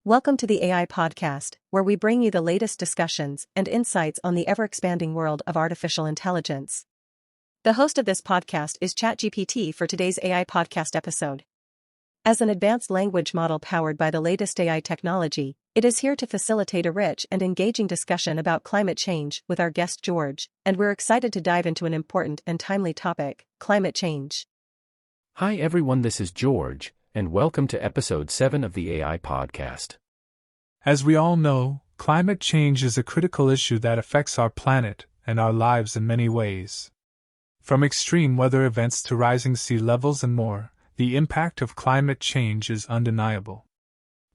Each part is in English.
Welcome to the AI Podcast, where we bring you the latest discussions and insights on the ever-expanding world of artificial intelligence. The host of this podcast is ChatGPT for today's AI Podcast episode. As an advanced language model powered by the latest AI technology, it is here to facilitate a rich and engaging discussion about climate change with our guest George, and we're excited to dive into an important and timely topic, climate change. Hi everyone, this is George, and welcome to episode 7 of the AI Podcast. As we all know, climate change is a critical issue that affects our planet and our lives in many ways. From extreme weather events to rising sea levels and more, the impact of climate change is undeniable.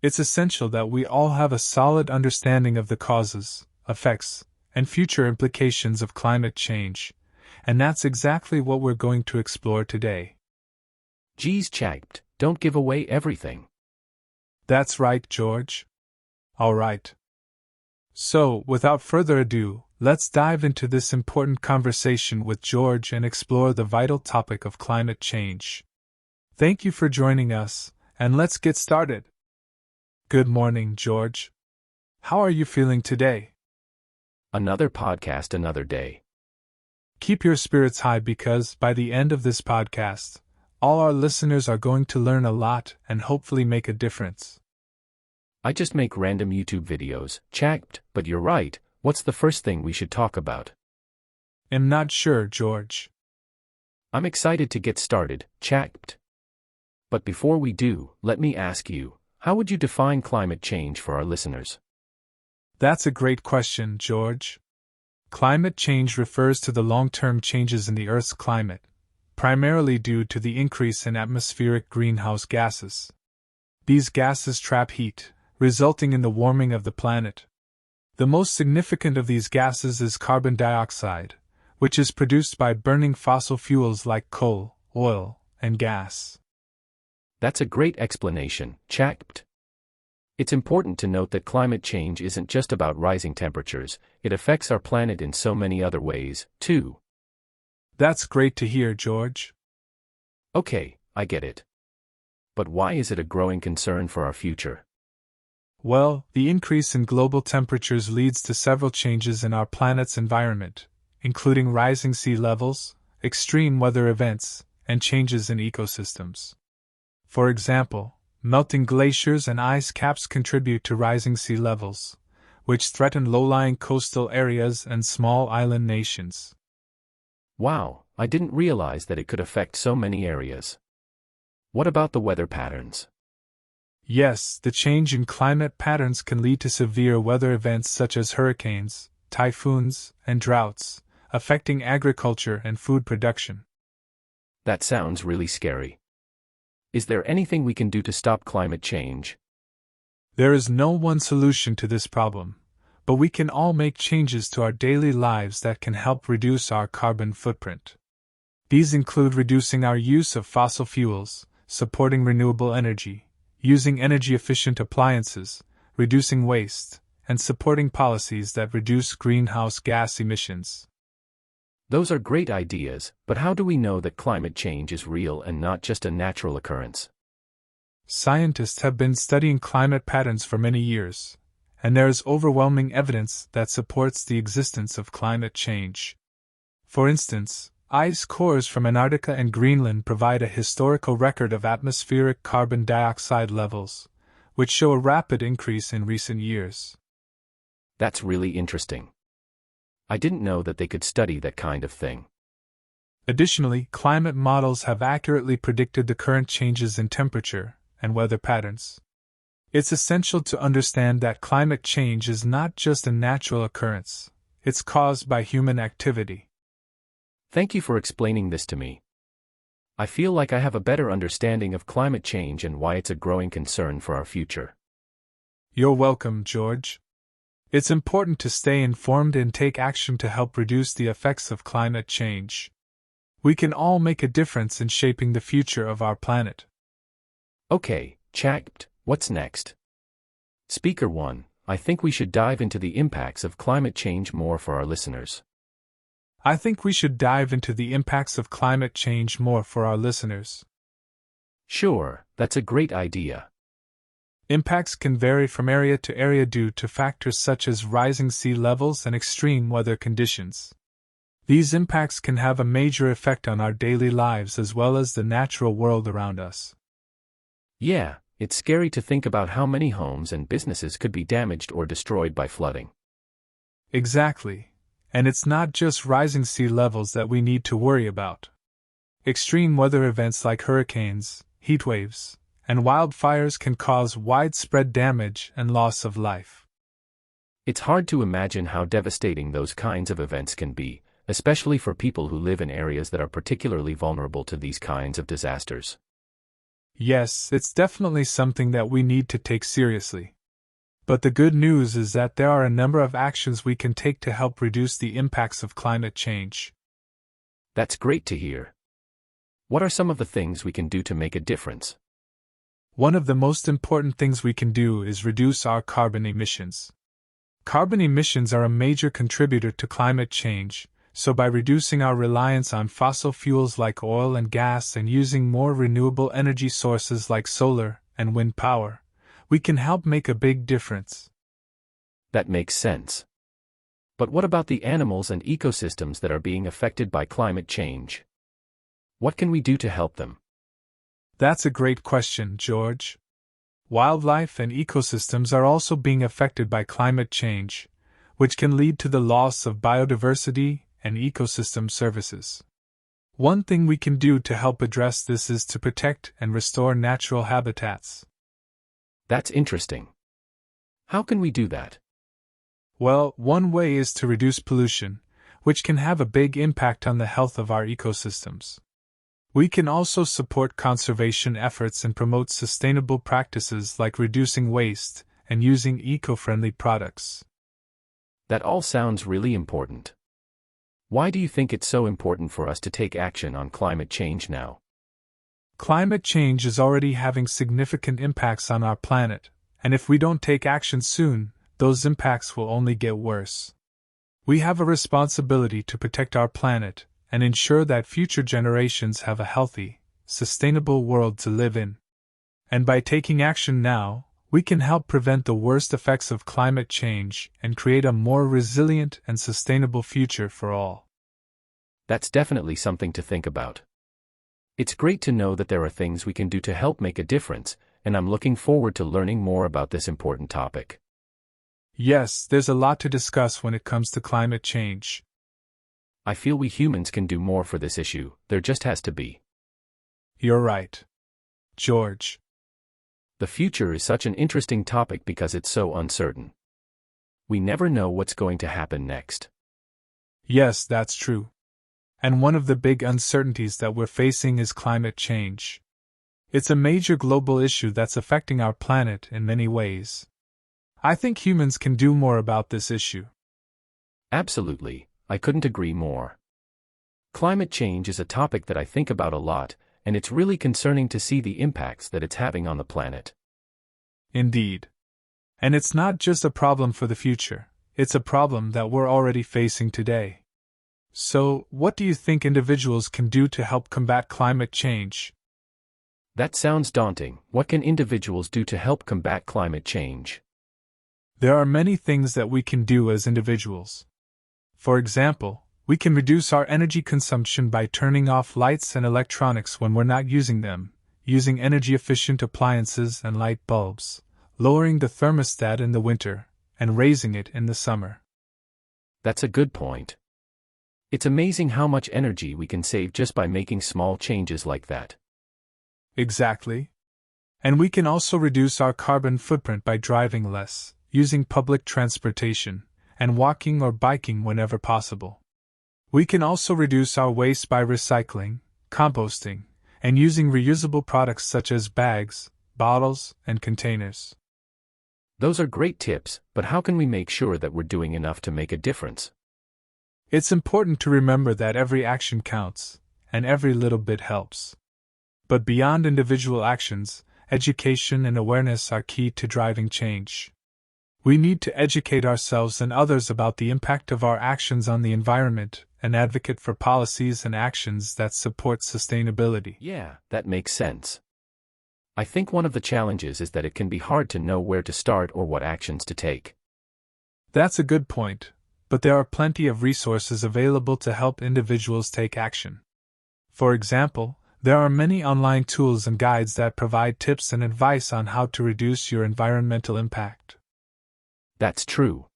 It's essential that we all have a solid understanding of the causes, effects, and future implications of climate change, and that's exactly what we're going to explore today. Geez, Chat, don't give away everything. That's right, George. All right. So, without further ado, let's dive into this important conversation with George and explore the vital topic of climate change. Thank you for joining us, and let's get started. Good morning, George. How are you feeling today? Another podcast, another day. Keep your spirits high because, by the end of this podcast, all our listeners are going to learn a lot and hopefully make a difference. I just make random YouTube videos, Chat, but you're right, what's the first thing we should talk about? I'm not sure, George. I'm excited to get started, Chat. But before we do, let me ask you, how would you define climate change for our listeners? That's a great question, George. Climate change refers to the long-term changes in the Earth's climate, primarily due to the increase in atmospheric greenhouse gases. These gases trap heat, resulting in the warming of the planet. The most significant of these gases is carbon dioxide, which is produced by burning fossil fuels like coal, oil, and gas. That's a great explanation, Chat. It's important to note that climate change isn't just about rising temperatures, it affects our planet in so many other ways, too. That's great to hear, George. Okay, I get it. But why is it a growing concern for our future? Well, the increase in global temperatures leads to several changes in our planet's environment, including rising sea levels, extreme weather events, and changes in ecosystems. For example, melting glaciers and ice caps contribute to rising sea levels, which threaten low-lying coastal areas and small island nations. Wow, I didn't realize that it could affect so many areas. What about the weather patterns? Yes, the change in climate patterns can lead to severe weather events such as hurricanes, typhoons, and droughts, affecting agriculture and food production. That sounds really scary. Is there anything we can do to stop climate change? There is no one solution to this problem, but we can all make changes to our daily lives that can help reduce our carbon footprint. These include reducing our use of fossil fuels, supporting renewable energy, using energy-efficient appliances, reducing waste, and supporting policies that reduce greenhouse gas emissions. Those are great ideas, but how do we know that climate change is real and not just a natural occurrence? Scientists have been studying climate patterns for many years, and there is overwhelming evidence that supports the existence of climate change. For instance, ice cores from Antarctica and Greenland provide a historical record of atmospheric carbon dioxide levels, which show a rapid increase in recent years. That's really interesting. I didn't know that they could study that kind of thing. Additionally, climate models have accurately predicted the current changes in temperature and weather patterns. It's essential to understand that climate change is not just a natural occurrence, it's caused by human activity. Thank you for explaining this to me. I feel like I have a better understanding of climate change and why it's a growing concern for our future. You're welcome, George. It's important to stay informed and take action to help reduce the effects of climate change. We can all make a difference in shaping the future of our planet. Okay, Chat, what's next? Speaker 1, I think we should dive into the impacts of climate change more for our listeners. I think we should dive into the impacts of climate change more for our listeners. Sure, that's a great idea. Impacts can vary from area to area due to factors such as rising sea levels and extreme weather conditions. These impacts can have a major effect on our daily lives as well as the natural world around us. Yeah, it's scary to think about how many homes and businesses could be damaged or destroyed by flooding. Exactly. And it's not just rising sea levels that we need to worry about. Extreme weather events like hurricanes, heat waves, and wildfires can cause widespread damage and loss of life. It's hard to imagine how devastating those kinds of events can be, especially for people who live in areas that are particularly vulnerable to these kinds of disasters. Yes, it's definitely something that we need to take seriously. But the good news is that there are a number of actions we can take to help reduce the impacts of climate change. That's great to hear. What are some of the things we can do to make a difference? One of the most important things we can do is reduce our carbon emissions. Carbon emissions are a major contributor to climate change, so by reducing our reliance on fossil fuels like oil and gas and using more renewable energy sources like solar and wind power, we can help make a big difference. That makes sense. But what about the animals and ecosystems that are being affected by climate change? What can we do to help them? That's a great question, George. Wildlife and ecosystems are also being affected by climate change, which can lead to the loss of biodiversity and ecosystem services. One thing we can do to help address this is to protect and restore natural habitats. That's interesting. How can we do that? Well, one way is to reduce pollution, which can have a big impact on the health of our ecosystems. We can also support conservation efforts and promote sustainable practices like reducing waste and using eco-friendly products. That all sounds really important. Why do you think it's so important for us to take action on climate change now? Climate change is already having significant impacts on our planet, and if we don't take action soon, those impacts will only get worse. We have a responsibility to protect our planet and ensure that future generations have a healthy, sustainable world to live in. And by taking action now, we can help prevent the worst effects of climate change and create a more resilient and sustainable future for all. That's definitely something to think about. It's great to know that there are things we can do to help make a difference, and I'm looking forward to learning more about this important topic. Yes, there's a lot to discuss when it comes to climate change. I feel we humans can do more for this issue, there just has to be. You're right, George. The future is such an interesting topic because it's so uncertain. We never know what's going to happen next. Yes, that's true. And one of the big uncertainties that we're facing is climate change. It's a major global issue that's affecting our planet in many ways. I think humans can do more about this issue. Absolutely, I couldn't agree more. Climate change is a topic that I think about a lot, and it's really concerning to see the impacts that it's having on the planet. Indeed. And it's not just a problem for the future, it's a problem that we're already facing today. So, what do you think individuals can do to help combat climate change? That sounds daunting. What can individuals do to help combat climate change? There are many things that we can do as individuals. For example, we can reduce our energy consumption by turning off lights and electronics when we're not using them, using energy-efficient appliances and light bulbs, lowering the thermostat in the winter, and raising it in the summer. That's a good point. It's amazing how much energy we can save just by making small changes like that. Exactly. And we can also reduce our carbon footprint by driving less, using public transportation, and walking or biking whenever possible. We can also reduce our waste by recycling, composting, and using reusable products such as bags, bottles, and containers. Those are great tips, but how can we make sure that we're doing enough to make a difference? It's important to remember that every action counts, and every little bit helps. But beyond individual actions, education and awareness are key to driving change. We need to educate ourselves and others about the impact of our actions on the environment and advocate for policies and actions that support sustainability. Yeah, that makes sense. I think one of the challenges is that it can be hard to know where to start or what actions to take. That's a good point, but there are plenty of resources available to help individuals take action. For example, there are many online tools and guides that provide tips and advice on how to reduce your environmental impact. That's true.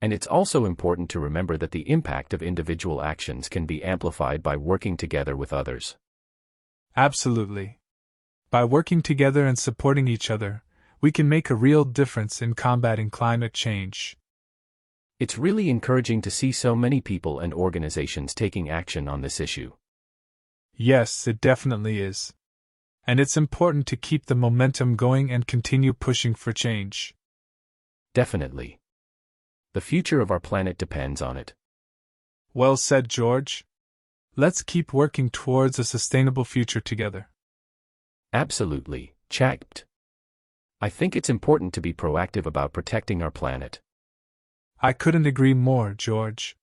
And it's also important to remember that the impact of individual actions can be amplified by working together with others. Absolutely. By working together and supporting each other, we can make a real difference in combating climate change. It's really encouraging to see so many people and organizations taking action on this issue. Yes, it definitely is. And it's important to keep the momentum going and continue pushing for change. Definitely. The future of our planet depends on it. Well said, George. Let's keep working towards a sustainable future together. Absolutely, Chat. I think it's important to be proactive about protecting our planet. I couldn't agree more, George.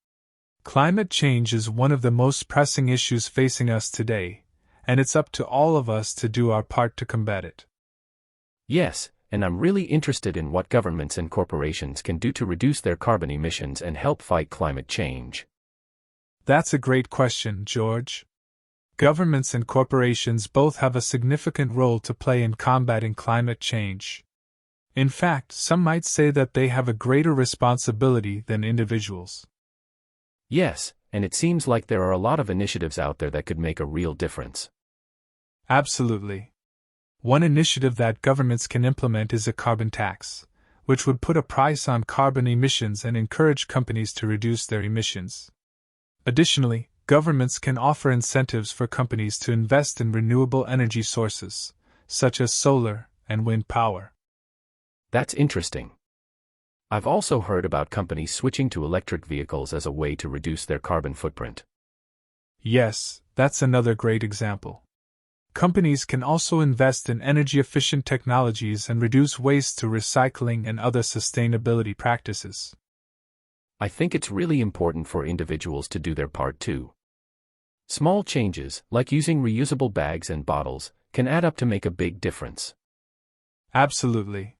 Climate change is one of the most pressing issues facing us today, and it's up to all of us to do our part to combat it. Yes, and I'm really interested in what governments and corporations can do to reduce their carbon emissions and help fight climate change. That's a great question, George. Governments and corporations both have a significant role to play in combating climate change. In fact, some might say that they have a greater responsibility than individuals. Yes, and it seems like there are a lot of initiatives out there that could make a real difference. Absolutely. One initiative that governments can implement is a carbon tax, which would put a price on carbon emissions and encourage companies to reduce their emissions. Additionally, governments can offer incentives for companies to invest in renewable energy sources, such as solar and wind power. That's interesting. I've also heard about companies switching to electric vehicles as a way to reduce their carbon footprint. Yes, that's another great example. Companies can also invest in energy-efficient technologies and reduce waste through recycling and other sustainability practices. I think it's really important for individuals to do their part too. Small changes, like using reusable bags and bottles, can add up to make a big difference. Absolutely.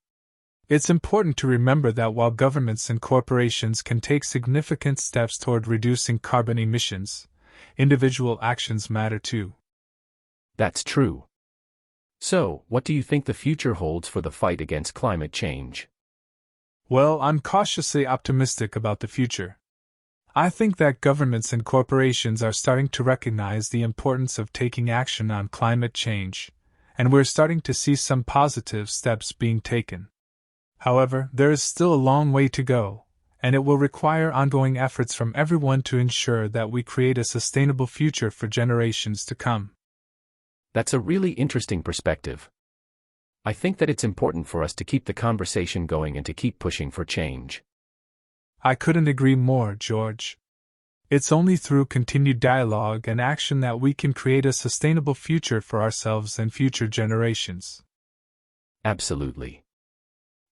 It's important to remember that while governments and corporations can take significant steps toward reducing carbon emissions, individual actions matter too. That's true. So, what do you think the future holds for the fight against climate change? Well, I'm cautiously optimistic about the future. I think that governments and corporations are starting to recognize the importance of taking action on climate change, and we're starting to see some positive steps being taken. However, there is still a long way to go, and it will require ongoing efforts from everyone to ensure that we create a sustainable future for generations to come. That's a really interesting perspective. I think that it's important for us to keep the conversation going and to keep pushing for change. I couldn't agree more, George. It's only through continued dialogue and action that we can create a sustainable future for ourselves and future generations. Absolutely.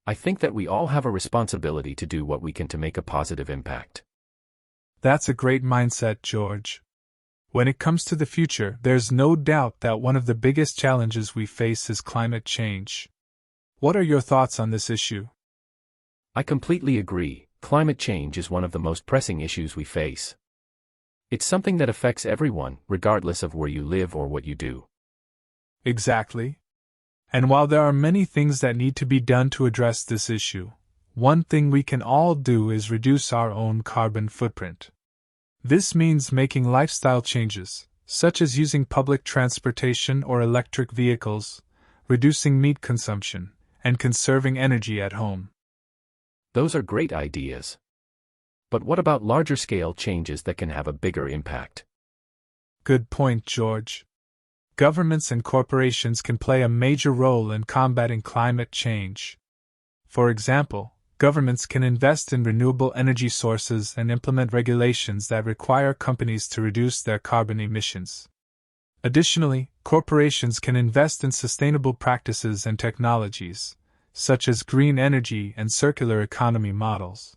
I think that we all have a responsibility to do what we can to make a positive impact. That's a great mindset, George. When it comes to the future, there's no doubt that one of the biggest challenges we face is climate change. What are your thoughts on this issue? I completely agree. Climate change is one of the most pressing issues we face. It's something that affects everyone, regardless of where you live or what you do. Exactly. And while there are many things that need to be done to address this issue, one thing we can all do is reduce our own carbon footprint. This means making lifestyle changes, such as using public transportation or electric vehicles, reducing meat consumption, and conserving energy at home. Those are great ideas. But what about larger-scale changes that can have a bigger impact? Good point, George. Governments and corporations can play a major role in combating climate change. For example, governments can invest in renewable energy sources and implement regulations that require companies to reduce their carbon emissions. Additionally, corporations can invest in sustainable practices and technologies, such as green energy and circular economy models.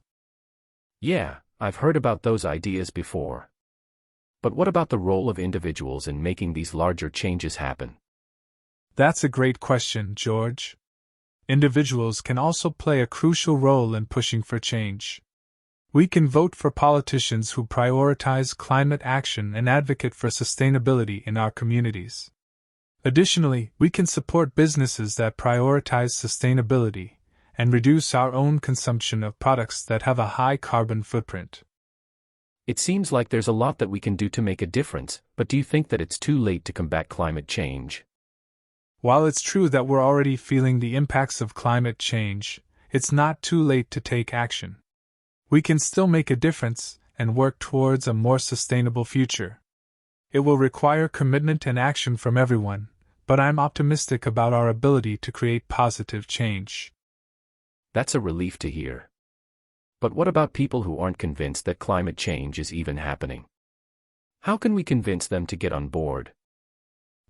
Yeah, I've heard about those ideas before. But what about the role of individuals in making these larger changes happen? That's a great question, George. Individuals can also play a crucial role in pushing for change. We can vote for politicians who prioritize climate action and advocate for sustainability in our communities. Additionally, we can support businesses that prioritize sustainability and reduce our own consumption of products that have a high carbon footprint. It seems like there's a lot that we can do to make a difference, but do you think that it's too late to combat climate change? While it's true that we're already feeling the impacts of climate change, it's not too late to take action. We can still make a difference and work towards a more sustainable future. It will require commitment and action from everyone, but I'm optimistic about our ability to create positive change. That's a relief to hear. But what about people who aren't convinced that climate change is even happening? How can we convince them to get on board?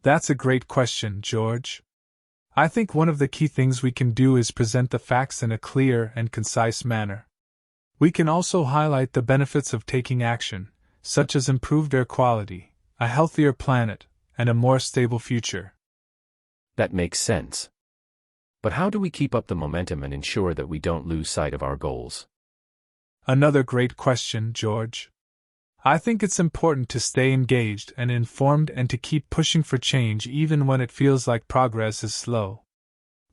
That's a great question, George. I think one of the key things we can do is present the facts in a clear and concise manner. We can also highlight the benefits of taking action, such as improved air quality, a healthier planet, and a more stable future. That makes sense. But how do we keep up the momentum and ensure that we don't lose sight of our goals? Another great question, George. I think it's important to stay engaged and informed and to keep pushing for change even when it feels like progress is slow.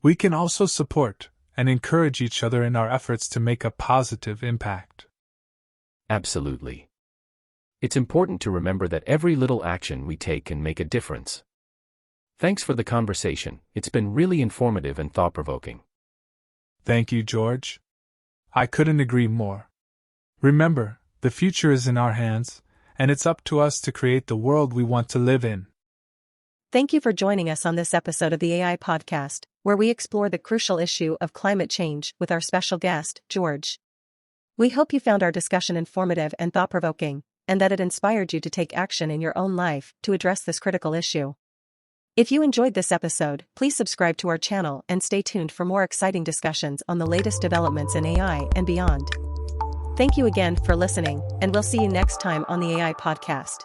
We can also support and encourage each other in our efforts to make a positive impact. Absolutely. It's important to remember that every little action we take can make a difference. Thanks for the conversation. It's been really informative and thought-provoking. Thank you, George. I couldn't agree more. Remember, the future is in our hands, and it's up to us to create the world we want to live in. Thank you for joining us on this episode of the AI Podcast, where we explore the crucial issue of climate change with our special guest, George. We hope you found our discussion informative and thought-provoking, and that it inspired you to take action in your own life to address this critical issue. If you enjoyed this episode, please subscribe to our channel and stay tuned for more exciting discussions on the latest developments in AI and beyond. Thank you again for listening, and we'll see you next time on the AI Podcast.